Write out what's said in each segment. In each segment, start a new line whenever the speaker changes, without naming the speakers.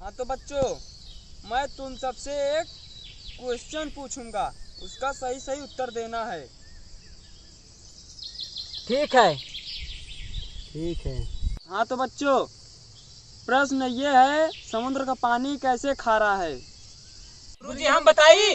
हाँ तो बच्चों, मैं तुम सबसे एक क्वेश्चन पूछूंगा, उसका सही सही उत्तर देना है।
ठीक है। ठीक है।
हाँ तो बच्चों, प्रश्न ये है, समुद्र का पानी कैसे खारा है?
गुरुजी हम बताइए।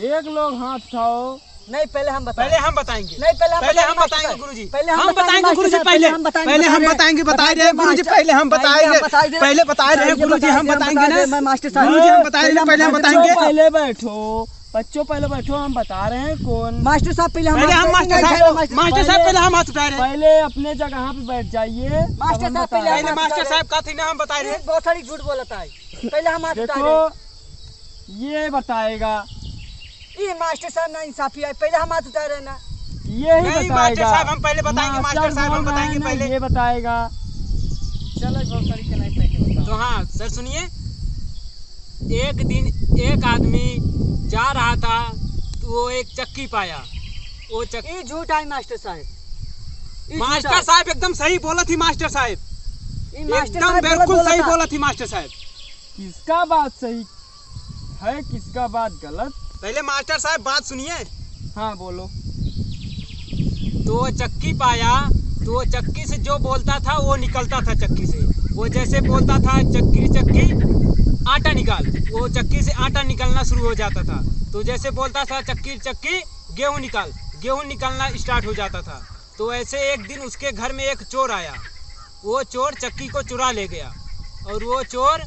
एक लोग हाथ उठाओ।
नहीं, पहले हम बताएंगे।
पहले हम बताएंगे।
नहीं,
पहले हम बताएंगे गुरुजी।
पहले
हम बताएंगे गुरुजी। पहले हम बताएंगे। बता रहे हैं गुरुजी, पहले हम बताएंगे। पहले बता रहे हैं गुरुजी, हम बताएंगे ना
मास्टर साहब।
गुरुजी हम बता रहे हैं, पहले हम बताएंगे।
पहले बैठो बच्चों, पहले बैठो, हम बता रहे हैं कौन।
मास्टर साहब पहले
मास्टर साहब पहले हम हाथ उठा रहे हैं।
पहले अपने जगह पे बैठ जाइए।
मास्टर साहब
पहले मास्टर साहब का थी ना, हम बता रहे हैं।
बहुत सारी झूठ बोलता है। पहले हम हाथ उठा रहे
देखो,
हैं।
ये बताएगा।
ये मास्टर साहब ना इंसाफी है। पहले हम हाथ उठा रहे हैं ना।
यही
नहीं,
बताएगा।
मास्टर साहब हम पहले बताएंगे। मास्टर साहब हम
बोल रहे
बताएंगे
हैं ना,
पहले।
ये बताएगा। चलो बहुत सारी के नहीं पहले बताओ।
तो हाँ सर सुनिए, एक दिन एक आदमी जा रहा था तो वो एक चक्की पाया। वो चक्की,
ये झूठ है मास्टर साहब।
मास्टर साहब एकदम सही बोला थी। मास्टर साहब एकदम बिल्कुल सही बोला थी। मास्टर साहब
किसका बात सही है, किसका बात गलत?
पहले मास्टर साहब बात सुनिए।
हाँ बोलो।
तो वो चक्की पाया, तो वो चक्की से जो बोलता था वो निकलता था। चक्की से वो जैसे बोलता था, चक्की चक्की आटा निकाल, वो चक्की से आटा निकलना शुरू हो जाता था। तो जैसे बोलता था चक्की चक्की गेहूं निकाल, गेहूं निकलना स्टार्ट हो जाता था। तो ऐसे एक दिन उसके घर में एक चोर आया। वो चोर चक्की को चुरा ले गया। और वो चोर,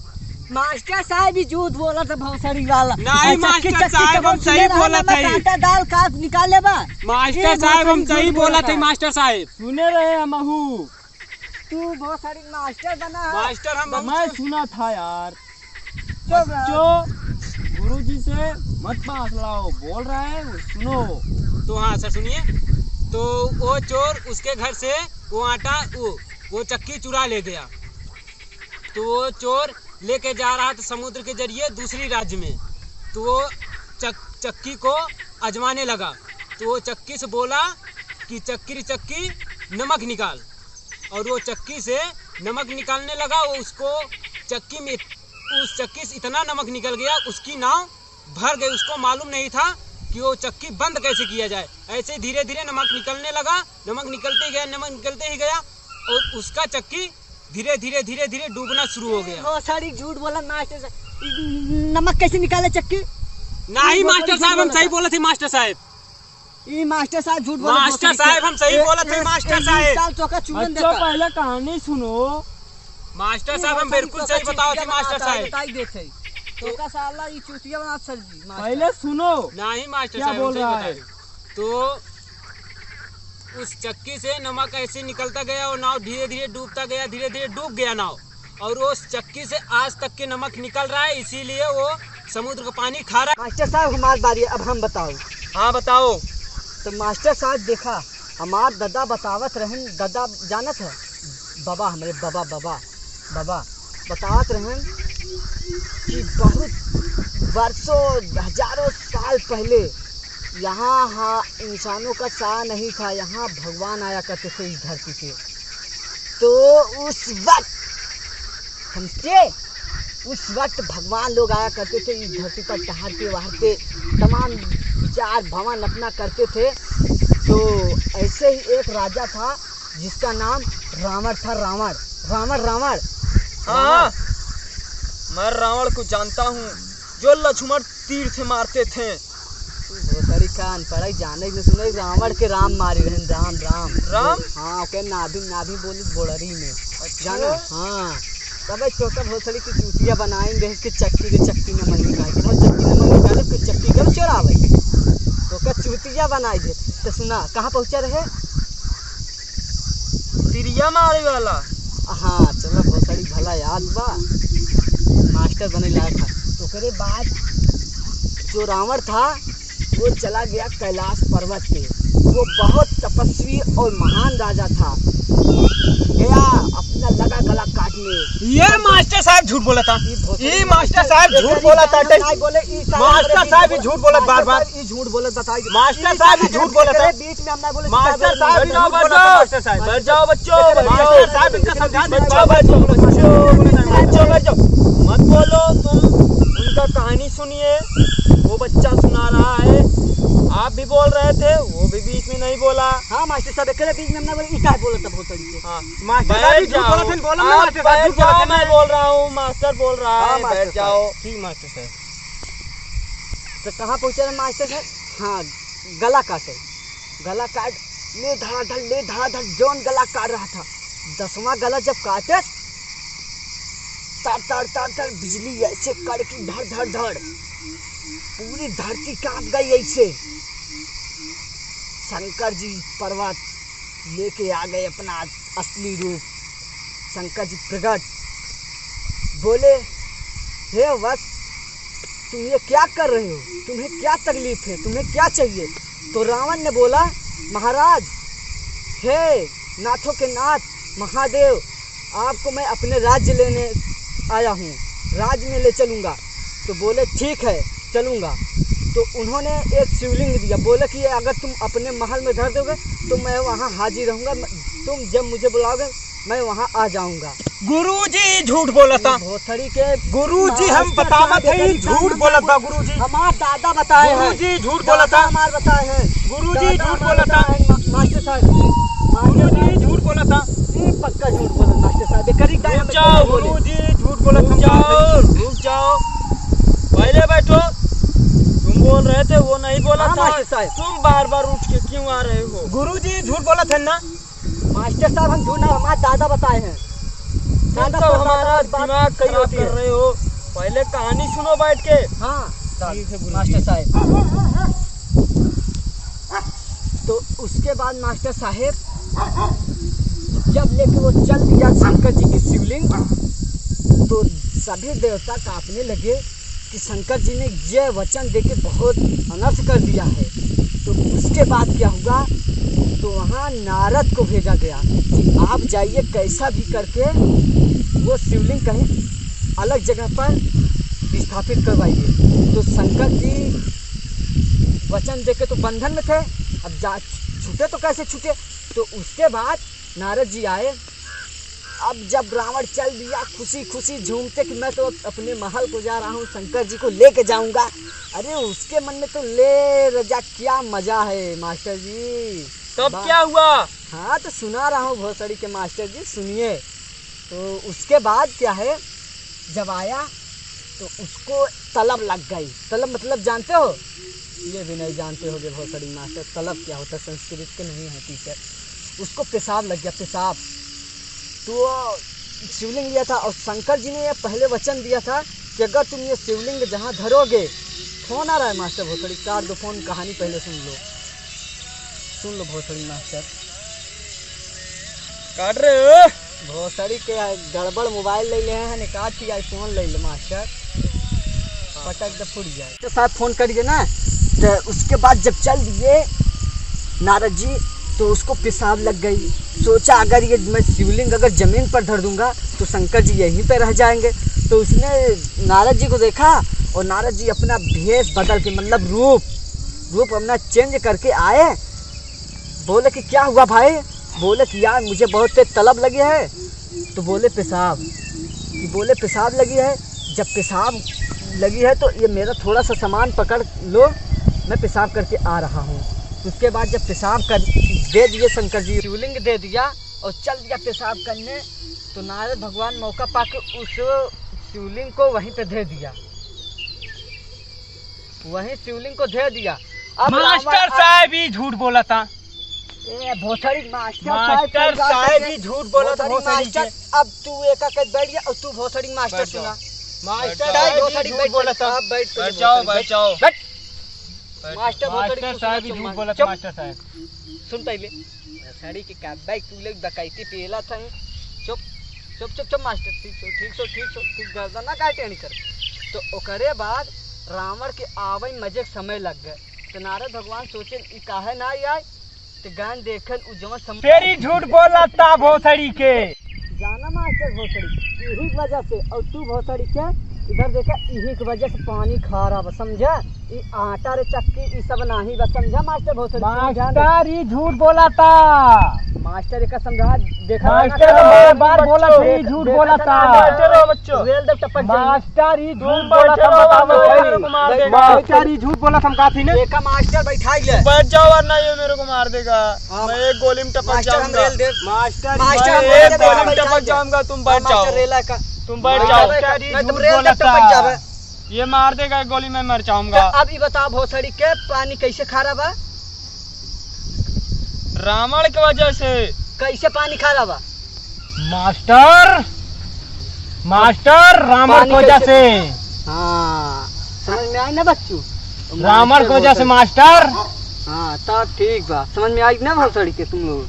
मास्टर साहब भी झूठ बोला था। भौसड़ी वाला
नहीं, मास्टर साहब हम सही बोला था।
आटा दाल का निकाले बा।
मास्टर साहब हम सही बोला थे। मास्टर साहब
सुने रहे हम महू।
तू बहुत सारी मास्टर बना है।
मास्टर हम
मैं सुना था यार। बच्चों, गुरुजी से मत पास लाओ, बोल रहा है वो सुनो।
तो हाँ सर सुनिए। तो वो चोर उसके घर से वो आटा वो चक्की चुरा ले गया। तो वो चोर लेके जा रहा था समुद्र के जरिए दूसरी राज्य में। तो वो चक्की को आजमाने लगा। तो वो चक्की से बोला कि चक्की चक्की नमक निकाल। और वो चक्की से नमक निकालने लगा। वो उसको चक्की में, उस चक्की से इतना नमक निकल गया, उसकी नाव भर गई। उसको मालूम नहीं था कि वो चक्की बंद कैसे किया जाए। ऐसे धीरे धीरे नमक निकलने लगा। नमक निकलते ही गया, नमक निकलते ही गया, और उसका चक्की धीरे धीरे धीरे धीरे डूबना शुरू हो गया।
बहुत सारी झूठ बोला मास्टर साहब। नमक कैसे निकाले चक्की?
नहीं मास्टर साहब हम सही बोले थे। मास्टर साहब
ये मास्टर साहब झूठ बोला।
मास्टर साहब हम सही बोले थे। मास्टर साहब
बच्चों पहले कहानी सुनो।
मास्टर साहब हम बिल्कुल सही बताओ थे। मास्टर साहब
बताई देते तो का साला ये चूतिया बना सर जी।
पहले सुनो।
नहीं मास्टर
क्या
साहब
बोल रहा है?
तो उस चक्की से नमक ऐसे निकलता गया और नाव धीरे धीरे डूबता गया। धीरे धीरे डूब गया नाव। और वो उस चक्की से आज तक के नमक निकल रहा है, इसीलिए वो समुद्र का पानी खारा।
मास्टर साहब हमारी बारी, अब हम बताओ।
हाँ बताओ।
तो मास्टर साहब देखा, हमार दादा बतावत रहन। दादा जानत है बाबा, हमारे बाबा बाबा बाबा बतावत रहन कि बहुत वर्षों हजारों साल पहले यहाँ इंसानों का सा नहीं था। यहाँ भगवान आया करते थे इस धरती पे। तो उस वक्त समझे, उस वक्त भगवान लोग आया करते थे इस धरती पर, टहलते वहरते तमाम विचार भवन अपना करते थे। तो ऐसे ही एक राजा था जिसका नाम रावण था। रावण
हाँ, मैं रावण को जानता हूँ, जो लक्ष्मण तीर से मारते थे।
भोसड़ी का अनपढ़ जाने न सुने। रावण के राम मारे रहन। राम। हाँ, के नाभी बोली बोड़री में जाना। हाँ, तब छोटा भोसड़ी की चूतिया बनाएंगे इसके चक्की नमक निकाल के। चक्की नमक निकाले फिर चक्की कब चोरावे तो का चूतिया बनाए दे। तो सुना कहाँ पहुँचा रहे?
तिरिया मारे वाला।
हाँ चलो, भोसड़ी भला याद बा, मास्टर बने लायक था। तो करे बाद जो रावण था वो चला गया कैलाश पर्वत पे। वो बहुत तपस्वी और महान राजा था। गया अपना लगा गला काटने।
ये मास्टर साहब झूठ बोला था। ये मास्टर साहब झूठ बोला था। मास्टर साहब ही झूठ बोला बार बार।
ये झूठ बोले बताइए।
मास्टर साहब ही झूठ बोला था।
बीच में हम ना बोले।
मास्टर साहब ही झूठ बोला था। मास्टर साहब बैठ जाओ बच्चों। मास्टर साहब इनका समझा दो बच्चों।
बैठ जाओ, मत बोलो तुम, उनका कहानी सुनिए, वो बच्चा सुना रहा है, आप भी बोल रहे थे, वो भी बीच में नहीं बोला।
हाँ मास्टर साहब एक बीच में हमने बोला इका बोला था बहुत तरीके।
हाँ
मास्टर साहब भी
बैठ
झूठ बोला था,
जाओ,
बोला ना
आप
मास्टर साहब,
बैठ
झूठ बोला
जाओ,
था।
मैं बोल रहा हूँ, मास्टर बोल रहा
हाँ,
है,
मास्टर
बैठ जाओ।
ठीक मास्टर साहब।
तो कहाँ पहुँचे रहे मास्टर साहब? हाँ गला काटे, गला काट ले धड़ाधड़ जौन गला काट रहा था, 10वां गला जब काटे तर बिजली ऐसे कड़की धड़ पूरी धरती कांप गई ऐसे। शंकर जी पर्वत लेके आ गए अपना असली रूप। शंकर जी प्रकट बोले, हे वत्स तुम ये क्या कर रहे हो, तुम्हें क्या तकलीफ है, तुम्हें क्या चाहिए? तो रावण ने बोला, महाराज हे नाथों के नाथ महादेव, आपको मैं अपने राज्य लेने आया हूँ, राज्य में ले चलूँगा। तो बोले ठीक है चलूँगा। तो उन्होंने एक शिवलिंग दिया, बोले कि अगर तुम अपने महल में धर दोगे तो मैं वहाँ हाजिर रहूँगा, तुम जब मुझे बुलाओगे मैं वहाँ आ जाऊँगा।
गुरुजी झूठ बोला था,
भोसड़ी के
गुरुजी हम बतावत है, झूठ बोला था गुरुजी,
हमारे दादा बताए हैं,
गुरुजी झूठ बोला था,
हमारे बताए हैं,
गुरुजी
दादा
झूठ
हमारे
बोला था,
बताए हैं, मास्टर साहब
गुरुजी झूठ बोला था।
पक्का झूठ बोला मास्टर साहब, ये करीब
रुक जाओ गुरुजी, झूठ बोला, रुक जाओ, पहले बैठो, तुम बोल रहे थे वो नहीं बोला
हाँ,
था,
मास्टर साहब।
तुम बार बार उठ के क्यों आ रहे हो?
गुरुजी झूठ बोला था ना।
मास्टर साहब हम झूठ ना, हमारे दादा बताए हैं।
तुम
दादा
तो
को
हमारा
बात
दिमाग
कही
खराब
होती
कर
है।
रहे हो, पहले कहानी सुनो बैठ के।
हाँ
ठीक है गुरुजी।
मास्टर साहब, तो उसके बाद मास्टर साहब जब लेके वो चल दिया शंकर जी की शिवलिंग, तो सभी देवता कांपने लगे कि शंकर जी ने ये वचन देके बहुत अनर्थ कर दिया है। तो उसके बाद क्या हुआ, तो वहाँ नारद को भेजा गया कि आप जाइए कैसा भी करके वो शिवलिंग कहीं अलग जगह पर स्थापित करवाइए। तो शंकर जी वचन देके तो बंधन में थे, अब जा छूटे तो कैसे छूटे। तो उसके बाद नारद जी आए। अब जब रावण चल दिया खुशी खुशी झूमते कि मैं तो अपने महल को जा रहा हूँ, शंकर जी को लेके जाऊंगा। अरे उसके मन में तो ले रजा क्या मजा है मास्टर जी।
तब क्या हुआ?
हाँ तो सुना रहा हूँ भोसड़ी के मास्टर जी, सुनिए। तो उसके बाद क्या है, जब आया तो उसको तलब लग गई। तलब मतलब जानते हो? ये भी नहीं जानते होगे भोसड़ी मास्टर, तलब क्या होता है, संस्कृत के नहीं है टीचर। उसको पेशाब लग गया, पेशाब। तो शिवलिंग लिया था और शंकर जी ने ये पहले वचन दिया था कि अगर तुम ये शिवलिंग जहाँ धरोगे, फोन आ रहा है मास्टर भोसड़ी, काट दो फोन, कहानी पहले सुन लो भोसड़ी मास्टर।
काट रहे हो?
भोसड़ी के गड़बड़ मोबाइल ले ले हैं, काट के आईफोन ले ले मास्टर, पटक दे फूट जाए। तो साथ फोन करिए ना। तो उसके बाद जब चल दिए नारद जी, तो उसको पेशाब लग गई। सोचा अगर ये मैं शिवलिंग अगर जमीन पर धर दूंगा तो शंकर जी यहीं पे रह जाएंगे। तो उसने नारद जी को देखा और नारद जी अपना भेष बदल के, मतलब रूप अपना चेंज करके आए। बोले कि क्या हुआ भाई? बोले कि यार मुझे बहुत तेज तलब लगी है। तो बोले पेशाब, कि बोले पेशाब लगी है। जब पेशाब लगी है तो ये मेरा थोड़ा सा सामान पकड़ लो, मैं पेशाब करके आ रहा हूँ। उसके बाद जब पेशाब कर दे दिए शंकर जी, शिवलिंग दे दिया और चल दिया पेशाब करने। तो नारद भगवान मौका पाके उस शिवलिंग को वहीं पे दे दिया, वहीं शिवलिंग को दे दिया। अब
मास्टर साहब ही झूठ बोला था,
भोसड़ी
मास्टर साहब ही झूठ बोला था भोसड़ी के।
अब तू एक बैठ गया और तू भोसड़ी मास्टर
बैठ
सुना।
मास्टर साहब ही झूठ बोला था।
बैठ
जाओ।
मास्टर
मास्टर साहब ही झूठ बोला था।
चुप।
मास्टर साहब
सुन पहले भोसड़ी के का बैग तू लोग डकैती पेला था। चुप चुप चुप चुप मास्टर, ठीक सो तू गर्दन ना काटे नहीं कर। तो ओकरे बाद रावण के आवे मजे समय लग गए। तो नारद भगवान सोचे ई काहे ना आए, तो गान देखन उ जवन समय
तेरी झूठ बोला था भोसड़ी के।
जाना मास्टर भोसड़ी यही वजह से, और तू भोसड़ी के इधर देखा इही की वजह से पानी खा रहा बा समझा। ई आटा रे चक्की ई सब नाही बा समझा मास्टर बहुत
मास्टर ये झूठ बोला था।
मास्टर का समझा देखा
मास्टर बार बार बोला था ये झूठ बोला था।
बच्चों रेल दे टपक जाए।
मास्टर ये झूठ बोला था मास्टर ये झूठ बोला था हम काफी ने।
देखा मास्टर बैठा ले
बैठ जाओ वरना ये मेरे को मार देगा। मैं एक गोली में टपक जाऊंगा।
मास्टर
मास्टर एक गोली में टपक जाऊंगा। तुम बैठ जाओ।
रेला का
तुम बैठ जाओ।
नहीं तुम रेल दे टपक जावे।
ये मार देगा एक गोली में मर जाऊंगा।
अब ये बताओ भोसड़ी के पानी कैसे खा रहा बा?
रावण की वजह से।
कैसे पानी खा रहा बा?
मास्टर मास्टर रावण की वजह से।
हाँ समझ में आई ना बच्चू?
रावण की वजह से मास्टर।
हाँ तब ठीक बा समझ में आई ना भोसड़ी के तुम लोग।